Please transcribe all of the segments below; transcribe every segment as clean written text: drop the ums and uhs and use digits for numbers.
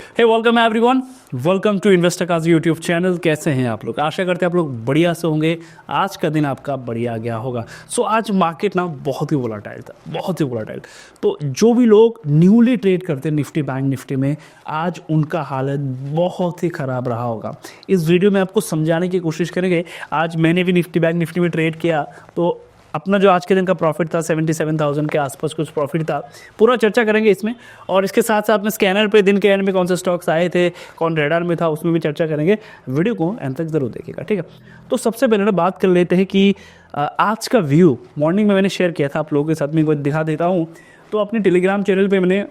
Hey welcome everyone, welcome to investor काज YouTube channel. कैसे हैं आप लोग? आशा करते हैं आप लोग बढ़िया से होंगे। आज का दिन आपका बढ़िया गया होगा। आज मार्केट ना बहुत ही वोलेटाइल था, बहुत ही वोलेटाइल। तो जो भी लोग न्यूली ट्रेड करते हैं निफ्टी बैंक निफ्टी में, आज उनका हालत बहुत ही ख़राब रहा होगा। इस वीडियो में आपको समझाने की कोशिश करेंगे। आज मैंने भी निफ्टी बैंक निफ्टी में ट्रेड किया, तो अपना जो आज के दिन का प्रॉफिट था 77,000 के आसपास कुछ प्रॉफिट था। पूरा चर्चा करेंगे इसमें, और इसके साथ साथ में स्कैनर पे दिन के एंड में कौन से स्टॉक्स आए थे, कौन रेडार में था, उसमें भी चर्चा करेंगे। वीडियो को एंड तक ज़रूर देखिएगा, ठीक है। तो सबसे पहले ना बात कर लेते हैं कि आज का व्यू मॉर्निंग में मैंने शेयर किया था आप लोगों के साथ में, को दिखा देता हूँ। तो अपने टेलीग्राम चैनल पर मैंने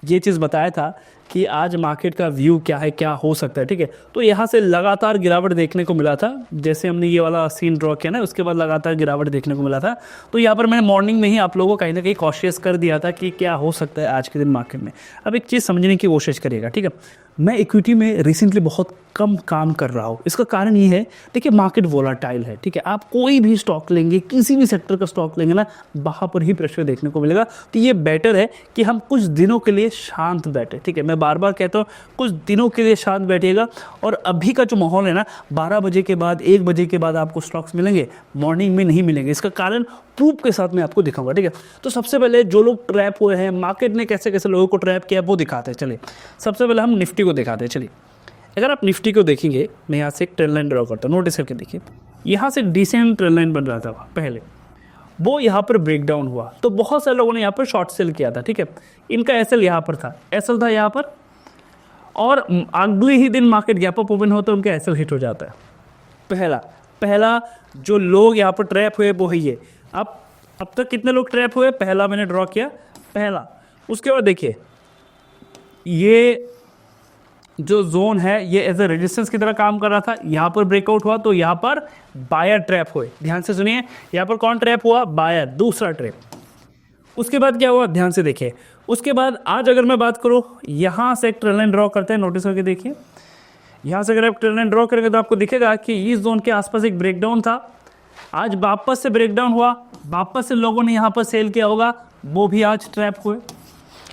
ये चीज़ बताया था कि आज मार्केट का व्यू क्या है, क्या हो सकता है, ठीक है। तो यहाँ से लगातार गिरावट देखने को मिला था। जैसे हमने ये वाला सीन ड्रॉ किया ना, उसके बाद लगातार गिरावट देखने को मिला था। तो यहाँ पर मैंने मॉर्निंग में ही आप लोगों को कहीं ना कहीं कॉशियस कर दिया था कि क्या हो सकता है आज के दिन मार्केट में। अब एक चीज़ समझने की कोशिश करिएगा, ठीक है। मैं इक्विटी में रिसेंटली बहुत कम काम कर रहा हूँ। इसका कारण ये है, देखिए मार्केट वोलाटाइल है, ठीक है। आप कोई भी स्टॉक लेंगे, किसी भी सेक्टर का स्टॉक लेंगे ना, वहाँ पर ही प्रेशर देखने को मिलेगा। तो ये बेटर है कि हम कुछ दिनों के लिए शांत बैठे, ठीक है। मैं बार बार कहता हूँ कुछ दिनों के लिए शांत बैठिएगा। और अभी का जो माहौल है ना, 12 बजे के बाद 1 बजे के बाद आपको स्टॉक्स मिलेंगे, मॉर्निंग में नहीं मिलेंगे। इसका कारण प्रूफ के साथ मैं आपको दिखाऊंगा, ठीक है। तो सबसे पहले जो लोग ट्रैप हुए हैं, मार्केट ने कैसे कैसे लोगों को ट्रैप किया वो दिखाते हैं। चलिए सबसे पहले हम निफ्टी को दिखाते हैं। चलिए अगर आप निफ्टी को देखेंगे, मैं यहाँ से एक ट्रेंड लाइन ड्रॉ करता हूँ, नोटिस करके देखिए। यहाँ से एक डिसेंट ट्रेंड लाइन बन रहा था पहले, वो यहाँ पर ब्रेक डाउन हुआ तो बहुत सारे लोगों ने यहाँ पर शॉर्ट सेल किया था, ठीक है। इनका एसएल यहाँ पर था, एसएल था यहाँ पर, और अगले ही दिन मार्केट गैप अप ओपन होता है, उनका एसएल हिट हो जाता है। पहला जो लोग यहाँ पर ट्रैप हुए वो है ये। अब तक कितने लोग ट्रैप हुए? पहला मैंने ड्रॉ किया, पहला। उसके बाद देखिए ये जो जोन है ये एज ए रेजिस्टेंस की तरह काम कर रहा था। यहाँ पर ब्रेकआउट हुआ तो यहाँ पर बायर ट्रैप हुए। ध्यान से सुनिए, यहाँ पर कौन ट्रैप हुआ? बायर, दूसरा ट्रैप। उसके बाद क्या हुआ? ध्यान से देखिए। उसके बाद आज अगर मैं बात करूँ, यहाँ से एक ट्रेंड लाइन ड्रॉ करते हैं, नोटिस करके देखिए। यहाँ से अगर आप ट्रेंड लाइन ड्रॉ करेंगे तो आपको दिखेगा कि इस जोन के आसपास एक ब्रेकडाउन था। आज वापस से ब्रेकडाउन हुआ, वापस से लोगों ने यहाँ पर सेल किया होगा, वो भी आज ट्रैप हुए।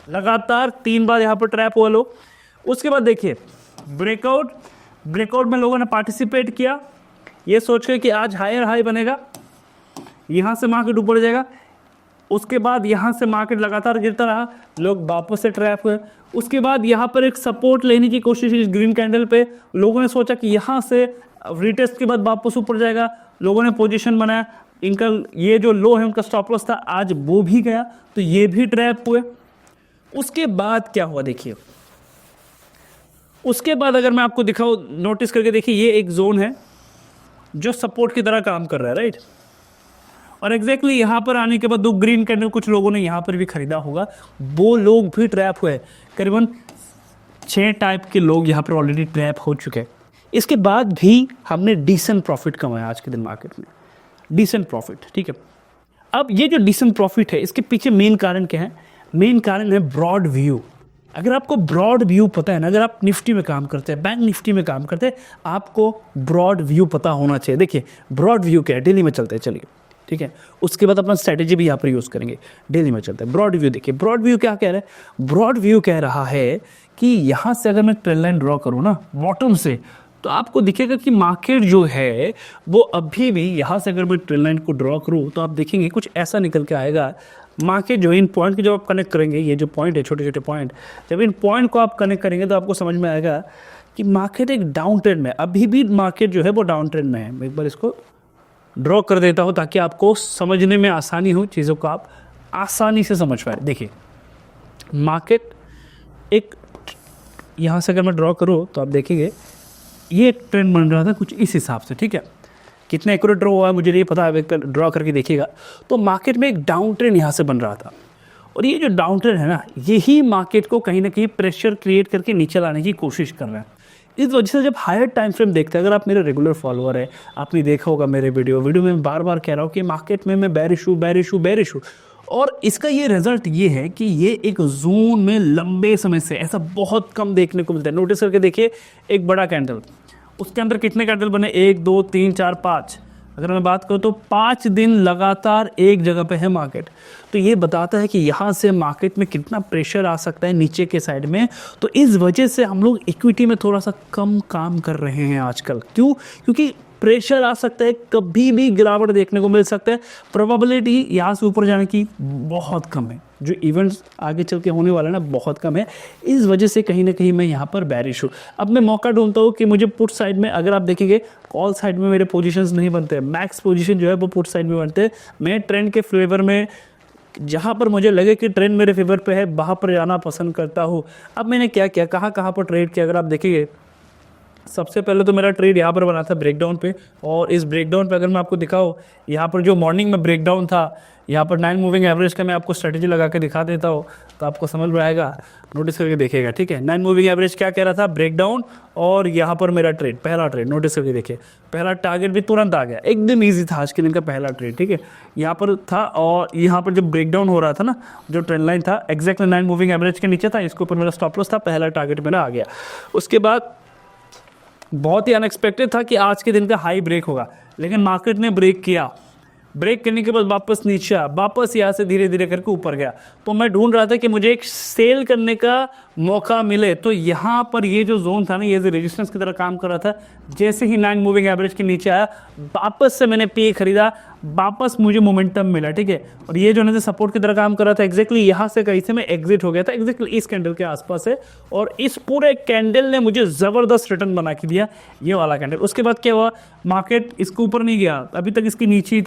लगातार 3 बार यहाँ पर ट्रैप हुआ लोग। उसके बाद देखिए ब्रेकआउट में लोगों ने पार्टिसिपेट किया, ये सोच के कि आज हायर हाई बनेगा, यहाँ से मार्केट ऊपर जाएगा। उसके बाद यहाँ से मार्केट लगातार गिरता रहा, लोग वापस से ट्रैप हुए। उसके बाद यहाँ पर एक सपोर्ट लेने की कोशिश की ग्रीन कैंडल पे, लोगों ने सोचा कि यहाँ से रिटेस्ट के बाद वापस ऊपर जाएगा, लोगों ने पोजीशन बनाया। इनका ये जो लो है उनका स्टॉप लॉस था, आज वो भी गया, तो ये भी ट्रैप हुए। उसके बाद क्या हुआ देखिए, उसके बाद अगर मैं आपको दिखाऊं, नोटिस करके देखिए, ये एक जोन है जो सपोर्ट की तरह काम कर रहा है, राइट। और एग्जैक्टली यहाँ पर आने के बाद 2 ग्रीन कैंडल कुछ लोगों ने यहाँ पर भी खरीदा होगा, वो लोग भी ट्रैप हुए। करीबन 6 टाइप के लोग यहाँ पर ऑलरेडी ट्रैप हो चुके हैं। इसके बाद भी हमने डिसेंट प्रॉफिट कमाया आज के दिन मार्केट में, डिसेंट प्रॉफिट, ठीक है। अब ये जो डिसेंट प्रॉफिट है, इसके पीछे मेन कारण क्या है? मेन कारण है ब्रॉड व्यू। अगर आपको ब्रॉड व्यू पता है ना, अगर आप निफ्टी में काम करते हैं, बैंक निफ्टी में काम करते हैं, आपको ब्रॉड व्यू पता होना चाहिए। देखिए ब्रॉड व्यू क्या है, डेली में चलते हैं, चलिए, ठीक है। उसके बाद अपना स्ट्रैटेजी भी यहाँ पर यूज़ करेंगे, डेली में चलते हैं। ब्रॉड व्यू देखिए, ब्रॉड व्यू क्या कह रहा है? ब्रॉड व्यू कह रहा है कि यहाँ से अगर मैं ट्रेंड लाइन ड्रॉ करूँ ना बॉटम से, तो आपको दिखेगा कि मार्केट जो है वो अभी भी, यहाँ से अगर मैं ट्रेंड लाइन को ड्रॉ करूँ तो आप देखेंगे कुछ ऐसा निकल के आएगा। मार्केट जो इन पॉइंट के जब आप कनेक्ट करेंगे, ये जो पॉइंट है, छोटे छोटे पॉइंट, जब इन पॉइंट को आप कनेक्ट करेंगे तो आपको समझ में आएगा कि मार्केट एक डाउन ट्रेंड में, अभी भी मार्केट जो है वो डाउन ट्रेंड में है। मैं एक बार इसको ड्रॉ कर देता हूँ ताकि आपको समझने में आसानी हो, चीज़ों को आप आसानी से समझ पाए। देखिए मार्केट एक, यहाँ से अगर मैं ड्रॉ करूँ तो आप देखेंगे ये एक ट्रेंड बन रहा था कुछ इस हिसाब से, ठीक है। कितना एक्यूरेट ड्रॉ हुआ है मुझे नहीं पता है, ड्रॉ करके देखिएगा। तो मार्केट में एक डाउन ट्रेंड यहाँ से बन रहा था, और ये जो डाउन ट्रेंड है ना, यही मार्केट को कहीं ना कहीं प्रेशर क्रिएट करके नीचे लाने की कोशिश कर रहा है। इस वजह से जब हायर टाइम फ्रेम देखते हैं, अगर आप मेरे रेगुलर फॉलोअर है, आपने देखा होगा मेरे वीडियो में मैं बार बार कह रहा हूँ कि मार्केट में मैं बेरिश हूँ। और इसका ये रिजल्ट ये है कि ये एक जोन में लंबे समय से ऐसा बहुत कम देखने को मिलता है। नोटिस करके देखिए, एक बड़ा कैंडल, उसके अंदर कितने कैंडल बने? 1 2 3 4 5। अगर मैं बात करूँ तो 5 दिन लगातार एक जगह पे है मार्केट। तो तो ये बताता है कि यहाँ से मार्केट में कितना प्रेशर आ सकता है नीचे के साइड में। तो इस वजह से हम लोग इक्विटी में थोड़ा सा कम काम कर रहे हैं आजकल। क्यों? क्योंकि प्रेशर आ सकता है, कभी भी गिरावट देखने को मिल सकता है, प्रोबेबिलिटी यहाँ से ऊपर जाने की बहुत कम है, जो इवेंट्स आगे चल के होने वाला है ना बहुत कम है। इस वजह से कहीं ना कहीं मैं यहाँ पर बैरिश हूँ। अब मैं मौका ढूंढता हूँ कि मुझे पुट साइड में, अगर आप देखेंगे कॉल साइड में मेरे पोजीशंस नहीं बनते, मैक्स पोजीशन जो है वो पुट साइड में बनते हैं। मैं ट्रेंड के फेवर में जहाँ पर मुझे लगे कि ट्रेंड मेरे फेवर पे है वहाँ पर जाना पसंद करता हूँ। अब मैंने क्या किया, कहाँ पर ट्रेड किया, अगर आप देखेंगे सबसे पहले तो मेरा ट्रेड यहाँ पर बना था ब्रेकडाउन पे, और इस ब्रेकडाउन पे अगर मैं आपको दिखाऊँ, यहाँ पर जो मॉर्निंग में ब्रेकडाउन था, यहाँ पर 9 मूविंग एवरेज का मैं आपको स्ट्रेटेजी लगा के दिखा देता हूँ तो आपको समझ में आएगा, नोटिस करके देखिएगा, ठीक है। 9 मूविंग एवरेज क्या कह रहा था, ब्रेकडाउन, और यहाँ पर मेरा ट्रेड, पहला ट्रेड नोटिस करके देखिए, पहला टारगेट भी तुरंत आ गया, एकदम ईजी था आज के दिन का पहला ट्रेड, ठीक है। यहाँ पर था, और यहाँ पर जब ब्रेकडाउन हो रहा था ना, जो ट्रेंड लाइन था एग्जैक्टली 9 मूविंग एवरेज के नीचे था, इसके ऊपर मेरा स्टॉप लॉस था, पहला टारगेट मेरा आ गया। उसके बाद बहुत ही अनएक्सपेक्टेड था कि आज के दिन का हाई ब्रेक होगा, लेकिन मार्केट ने ब्रेक किया, ब्रेक करने के बाद वापस नीचे आया, वापस यहाँ से धीरे धीरे करके ऊपर गया। तो मैं ढूंढ रहा था कि मुझे एक सेल करने का मौका मिले, तो यहाँ पर ये जो जोन था ना, ये जो रेजिस्टेंस की तरह काम कर रहा था, जैसे ही 9 मूविंग एवरेज के नीचे आया, वापस से मैंने पे खरीदा, वापस मुझे मोमेंटम मिला, ठीक है। और ये जो है सपोर्ट की तरह काम कर रहा था, एग्जैक्टली यहाँ से कहीं से मैं एग्जिट हो गया था, एग्जैक्टली इस कैंडल के आसपास है, और इस पूरे कैंडल ने मुझे ज़बरदस्त रिटर्न बना के दिया, ये वाला कैंडल। उसके बाद क्या हुआ, मार्केट इसके ऊपर नहीं गया, अभी तक इसकी नीचे ही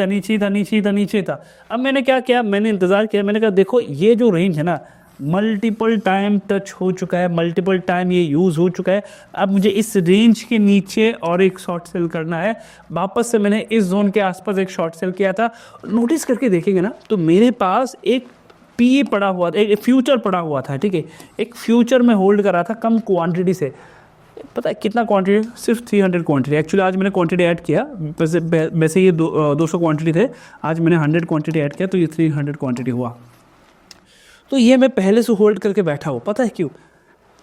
था। अब मैंने क्या किया, मैंने इंतज़ार किया, मैंने कहा देखो ये जो रेंज है ना, मल्टीपल टाइम टच हो चुका है, मल्टीपल टाइम ये यूज़ हो चुका है, अब मुझे इस रेंज के नीचे और एक शॉर्ट सेल करना है। वापस से मैंने इस जोन के आसपास एक शॉर्ट सेल किया था। नोटिस करके देखेंगे ना, तो मेरे पास एक पीए पड़ा हुआ था, एक फ्यूचर पड़ा हुआ था, ठीक है। एक फ्यूचर में होल्ड कर रहा था कम क्वांटिटी से, पता है कितना क्वांटिटी, सिर्फ 300 क्वांटिटी। एक्चुअली आज मैंने क्वांटिटी ऐड किया, वैसे ये 200 क्वांटिटी थे, आज मैंने 100 क्वांटिटी ऐड किया, तो ये 300 क्वांटिटी हुआ। तो ये मैं पहले से होल्ड करके बैठा हूँ, पता है क्यों?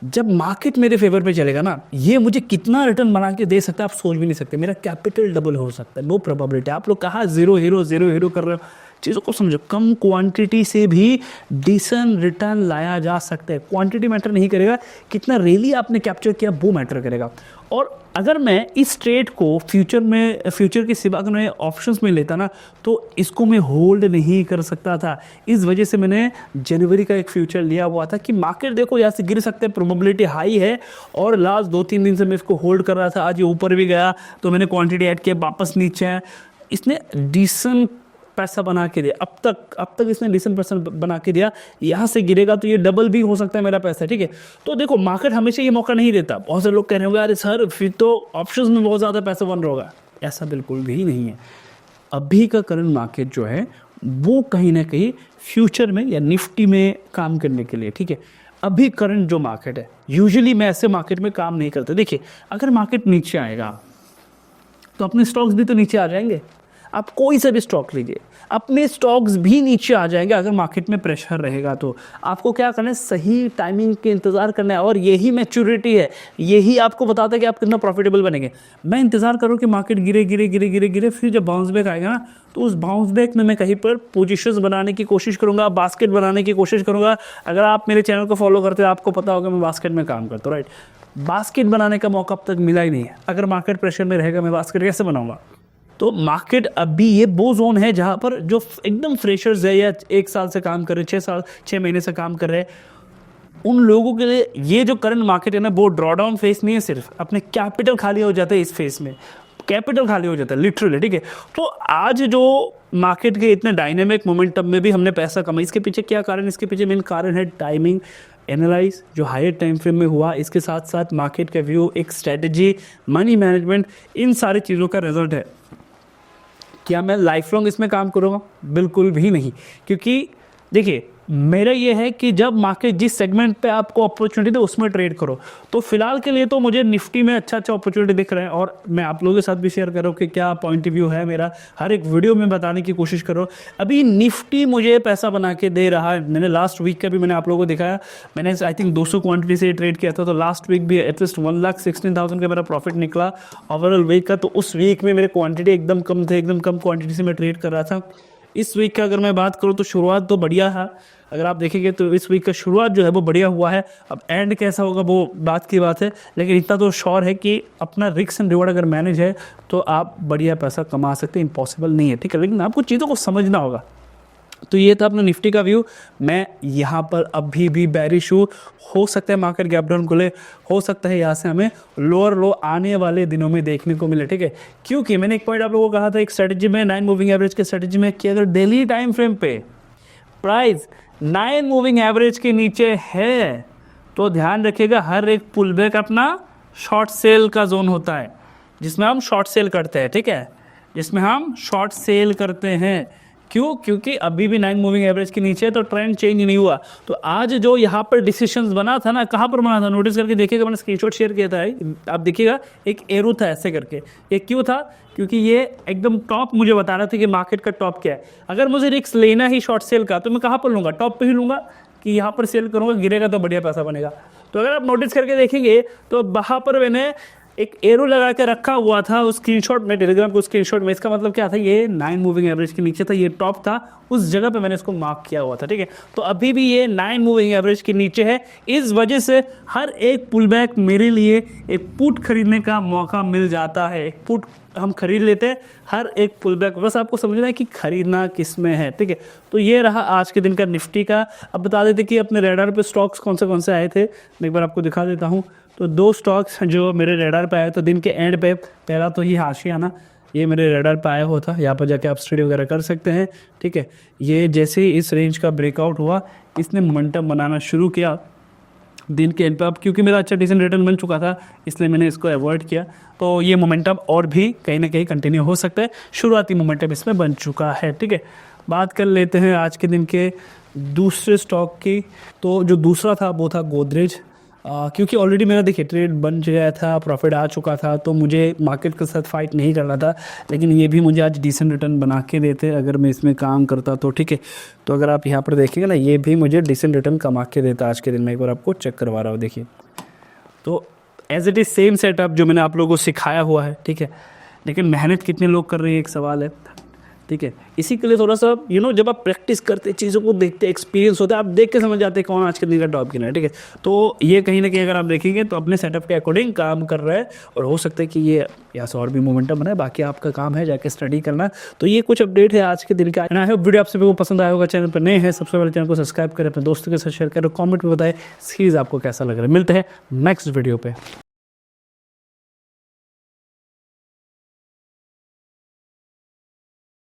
जब मार्केट मेरे फेवर पे चलेगा ना, ये मुझे कितना रिटर्न बना के दे सकता है आप सोच भी नहीं सकते। मेरा कैपिटल डबल हो सकता है, नो प्रोबेबिलिटी। आप लोग कहाँ ज़ीरो हीरो कर रहे हो, चीज़ों को समझो। कम क्वांटिटी से भी डिसेंट रिटर्न लाया जा सकता है। क्वांटिटी मैटर नहीं करेगा, कितना रेली आपने कैप्चर किया वो मैटर करेगा। और अगर मैं इस ट्रेड को फ्यूचर के सिवा अगर मैं ऑप्शंस में लेता ना, तो इसको मैं होल्ड नहीं कर सकता था। इस वजह से मैंने जनवरी का एक फ्यूचर लिया हुआ था कि मार्केट देखो यहाँ से गिर सकते हैं, प्रोबेबिलिटी हाई है, और लास्ट 2-3 दिन से मैं इसको होल्ड कर रहा था। आज ये ऊपर भी गया तो मैंने क्वांटिटी ऐड किया, वापस नीचे है, इसने डिसेंट पैसा बना के दिया। अब तक इसने डिसेंट पैसा बना के दिया। यहाँ से गिरेगा तो ये डबल भी हो सकता है मेरा पैसा, ठीक है। तो देखो मार्केट हमेशा ये मौका नहीं देता। बहुत से लोग कह रहे होंगे अरे सर फिर तो ऑप्शंस में बहुत ज़्यादा पैसा बन रहा होगा, ऐसा बिल्कुल भी नहीं है। अभी का करंट मार्केट जो है वो कहीं ना कहीं फ्यूचर में या निफ्टी में काम करने के लिए, ठीक है। अभी करंट जो मार्केट है, यूजुअली मैं ऐसे मार्केट में काम नहीं करता। देखिए अगर मार्केट नीचे आएगा तो अपने स्टॉक्स भी तो नीचे आ जाएंगे। आप कोई सा भी स्टॉक लीजिए, अपने स्टॉक्स भी नीचे आ जाएंगे अगर मार्केट में प्रेशर रहेगा। तो आपको क्या करना है, सही टाइमिंग के इंतज़ार करना है, और यही मैच्योरिटी है, यही आपको बताता है कि आप कितना प्रॉफिटेबल बनेंगे। मैं इंतज़ार करूँ कि मार्केट गिरे, फिर जब बाउंस बैक आएगा ना, तो उस बाउंस बैक में मैं कहीं पर पोजीशंस बनाने की कोशिश करूँगा, बास्केट बनाने की कोशिश करूँगा। अगर आप मेरे चैनल को फॉलो करते हो आपको पता होगा मैं बास्केट में काम करता हूँ, राइट। बास्केट बनाने का मौका अब तक मिला ही नहीं है। अगर मार्केट प्रेशर में रहेगा मैं बास्केट कैसे बनाऊँगा? तो मार्केट अभी ये वो जोन है जहाँ पर जो एकदम फ्रेशर्स है या 1 साल से काम कर रहे, 6 महीने से काम कर रहे हैं, उन लोगों के लिए ये जो करंट मार्केट है ना, वो ड्रॉडाउन फेस नहीं है, सिर्फ अपने कैपिटल खाली हो जाता है। इस फेस में कैपिटल खाली हो जाता है लिटरली, ठीक है। तो आज जो मार्केट के इतने डायनेमिक मोमेंटम में भी हमने पैसा कमाया, इसके पीछे क्या कारण? इसके पीछे मेन कारण है टाइमिंग एनालाइज जो हायर टाइम फ्रेम में हुआ, इसके साथ साथ मार्केट का व्यू, एक स्ट्रेटजी, मनी मैनेजमेंट, इन सारी चीज़ों का रिजल्ट है। क्या मैं लाइफ लॉन्ग इसमें काम करूँगा? बिल्कुल भी नहीं, क्योंकि देखिए मेरा ये है कि जब मार्केट जिस सेगमेंट पे आपको अपॉर्चुनिटी दे उसमें ट्रेड करो। तो फिलहाल के लिए तो मुझे निफ्टी में अच्छा अपॉर्चुनिटी दिख रहा है, और मैं आप लोगों के साथ भी शेयर कर रहा हूँ कि क्या पॉइंट ऑफ व्यू है मेरा, हर एक वीडियो में बताने की कोशिश करो। अभी निफ्टी मुझे पैसा बना के दे रहा है। मैंने लास्ट वीक का भी मैंने आप लोगों को दिखाया, मैंने आई थिंक 200 क्वान्टिटी से ट्रेड किया था, तो लास्ट वीक भी एटलीस्ट 1,16,000 का मेरा प्रॉफिट निकला ओवरऑल वीक का। तो उस वीक में मेरे क्वान्टिटी एकदम कम थे, एकदम कम क्वान्टिटी से मैं ट्रेड कर रहा था। इस वीक का अगर मैं बात करूँ तो शुरुआत तो बढ़िया है, अगर आप देखेंगे तो इस वीक का शुरुआत जो है वो बढ़िया हुआ है। अब एंड कैसा होगा वो बात की बात है, लेकिन इतना तो श्योर है कि अपना रिस्क एंड रिवॉर्ड अगर मैनेज है तो आप बढ़िया पैसा कमा सकते हैं, इम्पॉसिबल नहीं है, ठीक है। लेकिन आपको चीज़ों को समझना होगा। तो ये था अपना निफ्टी का व्यू। मैं यहाँ पर अभी भी बेरिश हूँ, हो सकता है मार्केट गैप डाउन खुले, हो सकता है यहाँ से हमें लोअर लो आने वाले दिनों में देखने को मिले, ठीक है। क्योंकि मैंने एक पॉइंट आप लोगों को कहा था एक स्ट्रेटजी में, 9 मूविंग एवरेज के स्ट्रेटजी में, कि अगर डेली टाइम फ्रेम पे प्राइस 9 मूविंग एवरेज के नीचे है तो ध्यान रखिएगा हर एक पुल बैक अपना शॉर्ट सेल का जोन होता है, जिसमें हम शॉर्ट सेल करते हैं, ठीक है, जिसमें हम शॉर्ट सेल करते हैं। क्यों? क्योंकि अभी भी 9 मूविंग एवरेज के नीचे है तो ट्रेंड चेंज नहीं हुआ। तो आज जो यहाँ पर डिसीजंस बना था ना, कहाँ पर बना था नोटिस करके देखिएगा, मैंने स्क्रीनशॉट शेयर किया था, आप देखिएगा एक एरो था ऐसे करके। ये क्यों था? क्योंकि ये एकदम टॉप मुझे बता रहा था कि मार्केट का टॉप क्या है। अगर मुझे रिस्क लेना ही शॉर्ट सेल का तो मैं कहाँ पर लूँगा? टॉप पे ही लूँगा, कि यहाँ पर सेल करूँगा, गिरेगा तो बढ़िया पैसा बनेगा। तो अगर आप नोटिस करके देखेंगे तो वहाँ पर मैंने एक एरो लगा के रखा हुआ था उस स्क्रीनशॉट में, टेलीग्राम को स्क्रीनशॉट में। इसका मतलब क्या था? ये 9 मूविंग एवरेज के नीचे था, ये टॉप था, उस जगह पे मैंने इसको मार्क किया हुआ था, ठीक है। तो अभी भी ये 9 मूविंग एवरेज के नीचे है, इस वजह से हर एक पुल बैक मेरे लिए एक पुट खरीदने का मौका मिल जाता है। एक पुट हम खरीद लेते हैं हर एक पुल बैक, बस आपको समझना है कि खरीदना किस में है, ठीक है। तो ये रहा आज के दिन का निफ्टी का। अब बता देते कि अपने रेडार पे स्टॉक्स कौन से आए थे, मैं एक बार आपको दिखा देता हूँ। तो 2 स्टॉक्स जो मेरे रेडार पे आए तो दिन के एंड पे, पहला तो ये आशियाना, ये मेरे रेडार पे आया हुआ था, यहाँ पर जाके आप स्टडी वगैरह कर सकते हैं, ठीक है। ये जैसे ही इस रेंज का ब्रेकआउट हुआ, इसने मोमेंटम बनाना शुरू किया दिन के एंड पे। अब क्योंकि मेरा अच्छा डिसेंट रिटर्न बन चुका था इसलिए मैंने इसको अवॉइड किया। तो ये मोमेंटम और भी कहीं ना कहीं कंटिन्यू हो सकता है, शुरुआती मोमेंटम इसमें बन चुका है, ठीक है। बात कर लेते हैं आज के दिन के दूसरे स्टॉक की। तो जो दूसरा था वो था गोदरेज। क्योंकि ऑलरेडी मेरा देखिए ट्रेड बन गया था, प्रॉफिट आ चुका था, तो मुझे मार्केट के साथ फाइट नहीं करना था। लेकिन ये भी मुझे आज डिसेंट रिटर्न बना के देते अगर मैं इसमें काम करता तो, ठीक है। तो अगर आप यहाँ पर देखेंगे ना, ये भी मुझे डिसेंट रिटर्न कमा के देता आज के दिन में। एक बार आपको चेक करवा रहा हूँ, देखिए। तो as it is same setup जो मैंने आप लोगों को सिखाया हुआ है, ठीक है। लेकिन मेहनत कितने लोग कर रहे हैं एक सवाल है, ठीक है। इसी के लिए थोड़ा सा जब आप प्रैक्टिस करते चीज़ों को देखते, एक्सपीरियंस होता है, आप देख के समझ जाते हैं कौन आज के दिन का टॉप गिनर है, ठीक है। तो ये कहीं ना कहीं अगर आप देखेंगे तो अपने सेटअप के अकॉर्डिंग काम कर रहा है, और हो सकता है कि ये यहाँ से और भी मोमेंटम बनाए। बाकी आपका काम है जाके स्टडी करना। तो ये कुछ अपडेट है आज के दिन का। आई होप वीडियो आप सभी को पसंद आया होगा। चैनल पर नए हैं, सबसे पहले चैनल को सब्सक्राइब करें, अपने दोस्तों के साथ शेयर करें, कॉमेंट में बताएं सीरीज आपको कैसा लग रहा है। मिलते हैं नेक्स्ट वीडियो पे।